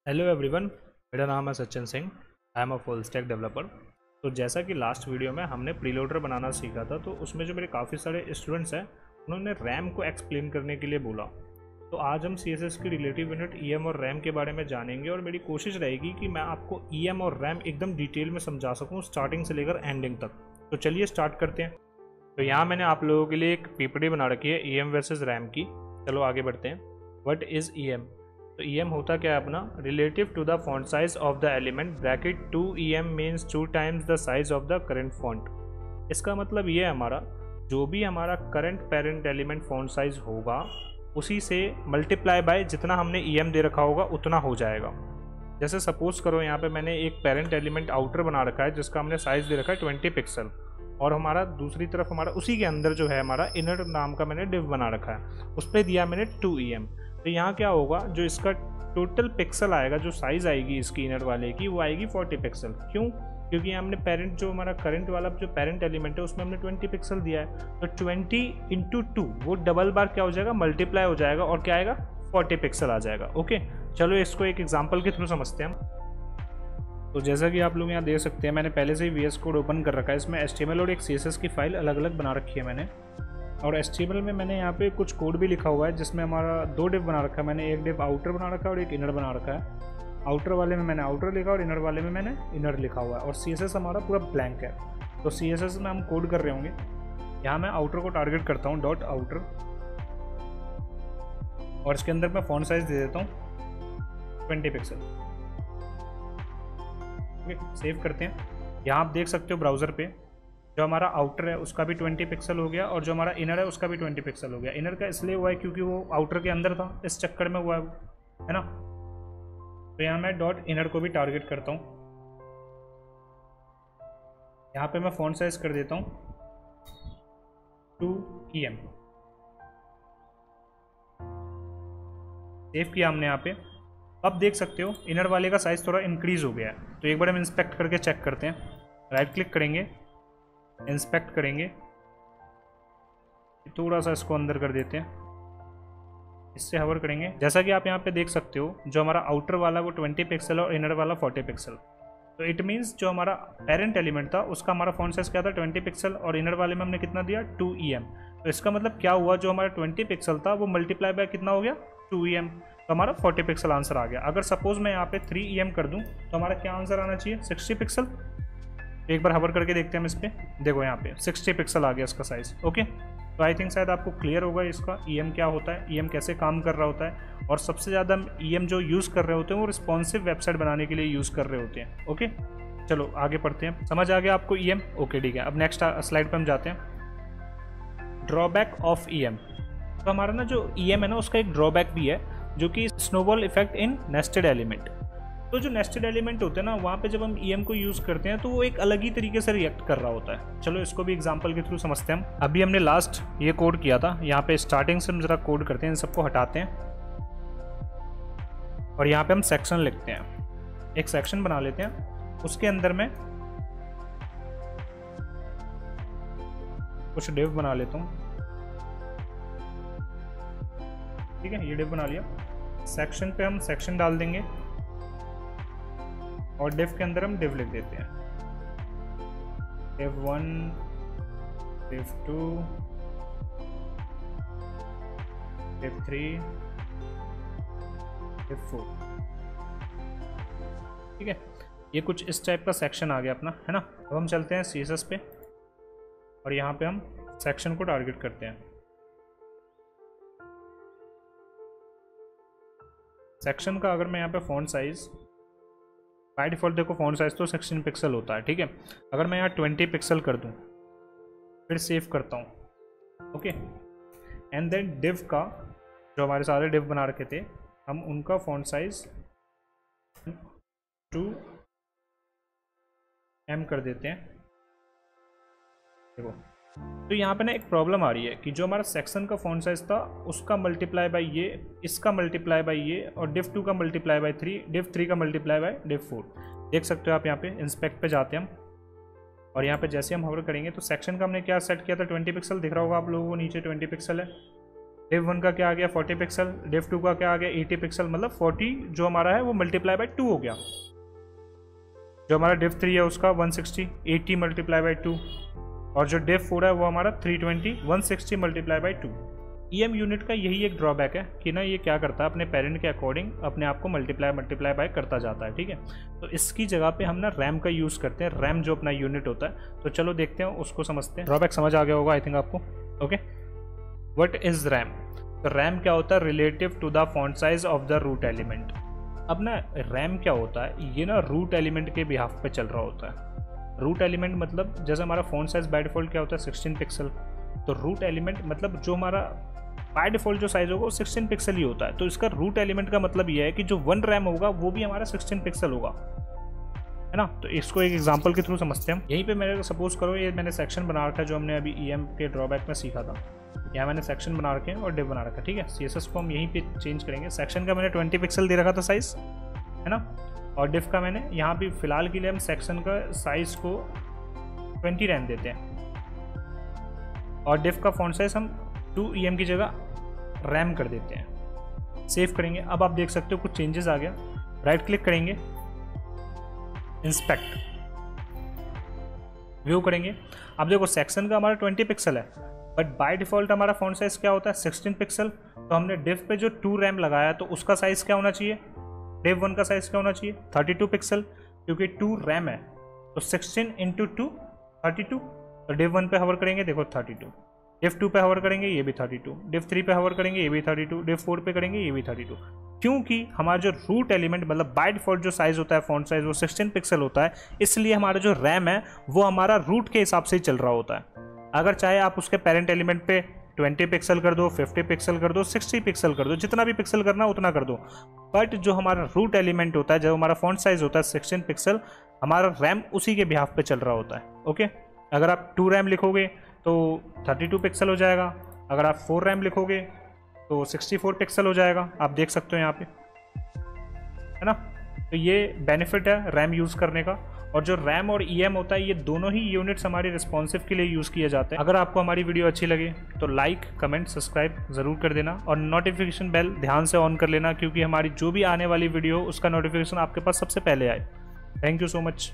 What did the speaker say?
Hello everyone, मेरा नाम है Sachin Singh. I am a full stack developer. तो जैसा कि लास्ट वीडियो में हमने प्रीलोडर बनाना सीखा था, तो उसमें जो मेरे काफ़ी सारे स्टूडेंट्स हैं उन्होंने रैम को एक्सप्लेन करने के लिए बोला। तो आज हम CSS की रिलेटिव यूनिट EM और रैम के बारे में जानेंगे और मेरी कोशिश रहेगी कि मैं आपको EM और रैम एकदम डिटेल में समझा सकूँ, स्टार्टिंग से लेकर एंडिंग तक। तो चलिए स्टार्ट करते हैं। तो यहाँ मैंने आप लोगों के लिए एक PPT बना रखी है EM वर्सेस रैम की। चलो आगे बढ़ते हैं। What is EM? तो EM होता क्या है अपना, relative to the font size of the element bracket 2 EM means 2 times the size of the current font. इसका मतलब ये है हमारा जो भी हमारा current parent element font size होगा उसी से मल्टीप्लाई बाय जितना हमने EM दे रखा होगा उतना हो जाएगा। जैसे सपोज करो यहाँ पे मैंने एक पेरेंट एलिमेंट आउटर बना रखा है जिसका हमने साइज दे रखा है 20 पिक्सल, और हमारा दूसरी तरफ हमारा उसी के अंदर जो है हमारा इनर नाम का मैंने डिव बना रखा है, उस पर दिया मैंने 2 EM। तो यहाँ क्या होगा, जो इसका टोटल पिक्सल आएगा, जो साइज़ आएगी इसकी इनर वाले की, वो आएगी 40 पिक्सल। क्यों? क्योंकि हमने पेरेंट जो हमारा करंट वाला जो पेरेंट एलिमेंट है उसमें हमने 20 पिक्सल दिया है, तो 20 इंटू 2 वो डबल बार क्या हो जाएगा, मल्टीप्लाई हो जाएगा और क्या आएगा, 40 पिक्सल आ जाएगा। ओके, चलो इसको एक एग्जाम्पल के थ्रू समझते हैं हम। तो जैसा कि आप लोग यहाँ देख सकते हैं, मैंने पहले से ही VS कोड ओपन कर रखा है। इसमें HTML और एक CSS की फाइल अलग अलग बना रखी है मैंने, और HTML में मैंने यहाँ पे कुछ कोड भी लिखा हुआ है जिसमें हमारा 2 डिव बना रखा है। मैंने एक डिव आउटर बना रखा है और एक इनर बना रखा है। आउटर वाले में मैंने आउटर लिखा और इनर वाले में मैंने इनर लिखा हुआ है, और CSS हमारा पूरा ब्लैंक है। तो CSS में हम कोड कर रहे होंगे। यहाँ मैं आउटर को टारगेट करता हूँ डॉट आउटर, और इसके अंदर मैं फॉन्ट साइज दे देता हूँ 20 पिक्सल। ओके, सेव करते हैं। यहाँ आप देख सकते हो ब्राउज़र पे जो हमारा आउटर है उसका भी 20 पिक्सल हो गया, और जो हमारा इनर है उसका भी 20 पिक्सल हो गया। इनर का इसलिए हुआ है क्योंकि वो आउटर के अंदर था, इस चक्कर में हुआ है ना। तो यहाँ मैं डॉट इनर को भी टारगेट करता हूँ। यहाँ पे मैं फॉन्ट साइज कर देता हूँ 2 EM। सेव किया हमने यहाँ पे। अब देख सकते हो इनर वाले का साइज थोड़ा इंक्रीज हो गया है। तो एक बार हम इंस्पेक्ट करके चेक करते हैं। राइट क्लिक करेंगे, इंस्पेक्ट करेंगे, थोड़ा सा इसको अंदर कर देते हैं, इससे हवर करेंगे। जैसा कि आप यहाँ पे देख सकते हो जो हमारा आउटर वाला वो 20 पिक्सल और इनर वाला 40 पिक्सल। तो इट मीन्स जो हमारा पेरेंट एलिमेंट था उसका हमारा फॉन्ट साइज क्या था, 20 पिक्सल, और इनर वाले में हमने कितना दिया, 2 EM। तो इसका मतलब क्या हुआ, जो हमारा 20 पिक्सल था वो मल्टीप्लाई बाय कितना हो गया, 2 EM। तो हमारा 40 पिक्सल आंसर आ गया। अगर सपोज मैं यहाँ पे 3 EM कर दूँ तो हमारा क्या आंसर आना चाहिए, 60 पिक्सल। एक बार हवर करके देखते हैं हम इस पर। देखो यहाँ पे 60 पिक्सल आ गया इसका साइज। ओके, तो आई थिंक शायद आपको क्लियर होगा इसका EM क्या होता है, EM कैसे काम कर रहा होता है। और सबसे ज़्यादा हम EM जो यूज़ कर रहे होते हैं वो रिस्पॉन्सिव वेबसाइट बनाने के लिए यूज़ कर रहे होते हैं। ओके, चलो आगे पढ़ते हैं। समझ आ गया आपको EM? ओके ठीक है। अब नेक्स्ट स्लाइड पर हम जाते हैं। Drawback of EM। तो हमारा ना जो EM है ना उसका एक ड्रॉबैक भी है, जो कि snowball effect in nested element. तो जो नेस्टेड एलिमेंट होते हैं ना, वहाँ पे जब हम EM को यूज़ करते हैं तो वो एक अलग ही तरीके से रिएक्ट कर रहा होता है। चलो इसको भी एग्जांपल के थ्रू समझते हैं हम। अभी हमने लास्ट ये कोड किया था, यहाँ पे स्टार्टिंग से हम जरा कोड करते हैं, इन सबको हटाते हैं और यहाँ पे हम सेक्शन लिखते हैं। एक सेक्शन बना लेते हैं, उसके अंदर में कुछ डिव बना लेता हूँ। ठीक है, ये डिव बना लिया। सेक्शन पे हम सेक्शन डाल देंगे और डिव के अंदर हम डिव लिख देते हैं, div1, div2, div3, div4। ठीक है, ये कुछ इस टाइप का सेक्शन आ गया अपना, है ना। अब हम चलते हैं CSS पे और यहाँ पे हम सेक्शन को टारगेट करते हैं। सेक्शन का अगर मैं यहाँ पे फॉन्ट साइज, बाय डिफॉल्ट देखो फॉन्ट साइज तो 16 पिक्सल होता है। ठीक है, अगर मैं यहाँ 20 पिक्सल कर दूँ, फिर सेव करता हूँ। ओके, एंड देन डिव का जो हमारे सारे डिव बना रखे थे हम उनका फॉन्ट साइज 2M कर देते हैं। देखो, तो यहाँ पे ना एक प्रॉब्लम आ रही है कि जो हमारा सेक्शन का फॉन्ट साइज था उसका मल्टीप्लाई बाय ये, इसका मल्टीप्लाई बाय ये, और div2 का मल्टीप्लाई बाय 3, div3 का मल्टीप्लाई बाय div4। देख सकते हो आप यहाँ पे। इंस्पेक्ट पे जाते हैं हम और यहाँ पे जैसे हम हवर करेंगे तो सेक्शन का हमने क्या सेट किया था, 20 पिक्सल। दिख रहा होगा आप लोगों को नीचे 20 पिक्सल है। div 1 का क्या आ गया 40 पिक्सल, div 2 का क्या आ गया 80 पिक्सल, मतलब 40 जो हमारा है वो मल्टीप्लाई बाय 2 हो गया। जो हमारा div 3 है उसका 160, 80 मल्टीप्लाई बाय 2, और जो div 4 है वो हमारा 320, 160 मल्टीप्लाई बाय 2। EM यूनिट का यही एक ड्रॉबैक है कि ना ये क्या करता है अपने पेरेंट के अकॉर्डिंग अपने आप को मल्टीप्लाई बाय करता जाता है, ठीक है। तो इसकी जगह पे हम ना रैम का यूज़ करते हैं, रैम जो अपना यूनिट होता है। तो चलो देखते हैं उसको समझते हैं। ड्रॉबैक समझ आ गया होगा आई थिंक आपको। Okay, what is rem? तो रैम क्या होता है? Relative to the font size of the root element. अब ना रैम क्या होता है, ये ना रूट एलिमेंट के बिहाफ पे चल रहा होता है। रूट एलिमेंट मतलब जैसे हमारा फॉन्ट साइज बाय डिफॉल्ट क्या होता है 16 पिक्सल, तो रूट एलिमेंट मतलब जो हमारा बाय डिफॉल्ट जो साइज होगा वो 16 पिक्सल ही होता है। तो इसका रूट एलिमेंट का मतलब ये है कि जो 1 रैम होगा वो भी हमारा 16 पिक्सल होगा, है ना। तो इसको एक एग्जांपल के थ्रू समझते हैं हम। यहीं पे मेरे सपोज करो ये मैंने सेक्शन बना रखा है जो हमने अभी EM के ड्रॉबैक में सीखा था। यहाँ मैंने सेक्शन बना रखे हैं और डिव बना रखा है, ठीक है। CSS को हम यहीं पे चेंज करेंगे। सेक्शन का मैंने 20 पिक्सल दे रखा था साइज, है ना, और डिव का मैंने यहाँ पे फिलहाल के लिए हम सेक्शन का साइज को 20 रहने देते हैं, और डिव का फॉन्ट साइज हम 2 EM की जगह रैम कर देते हैं। सेव करेंगे। अब आप देख सकते हो कुछ चेंजेस आ गया। राइट क्लिक करेंगे, इंस्पेक्ट, व्यू करेंगे। अब देखो सेक्शन का हमारा 20 पिक्सल है, बट बाय डिफॉल्ट हमारा फॉन्ट साइज क्या होता है 16 पिक्सल। तो हमने डिव पे जो 2 रैम लगाया तो उसका साइज क्या होना चाहिए, डिव 1 का साइज क्या होना चाहिए 32 पिक्सल, क्योंकि 2 रैम है तो 16 × 2 32। तो डिव 1 पे हवर करेंगे, देखो 32, डिव 2 पे हवर करेंगे ये भी 32, डिव 3 पे हवर करेंगे ये भी 32, डिव 4 पे करेंगे ये भी 32। क्योंकि हमारा जो रूट एलिमेंट मतलब बाय डिफॉल्ट जो साइज होता है फॉन्ट साइज वो 16 पिक्सल होता है, इसलिए हमारा जो रैम है वो हमारा रूट के हिसाब से ही चल रहा होता है। अगर चाहे आप उसके पेरेंट एलिमेंट पे 20 पिक्सल कर दो, 50 पिक्सल कर दो, 60 पिक्सल कर दो, जितना भी पिक्सल करना उतना कर दो, बट जो हमारा रूट एलिमेंट होता है, जो हमारा फॉन्ट साइज होता है 16 पिक्सल, हमारा रैम उसी के बिहाफ पे चल रहा होता है। ओके, अगर आप 2 रैम लिखोगे तो 32 पिक्सल हो जाएगा, अगर आप 4 रैम लिखोगे तो 64 पिक्सल हो जाएगा। आप देख सकते हो यहाँ पे, है ना। तो ये बेनिफिट है रैम यूज़ करने का। और जो रैम और EM होता है ये दोनों ही यूनिट्स हमारे रिस्पॉन्सिव के लिए यूज़ किए जाते हैं। अगर आपको हमारी वीडियो अच्छी लगे तो लाइक, कमेंट, सब्सक्राइब ज़रूर कर देना, और नोटिफिकेशन बेल ध्यान से ऑन कर लेना, क्योंकि हमारी जो भी आने वाली वीडियो उसका नोटिफिकेशन आपके पास सबसे पहले आए। Thank you so much.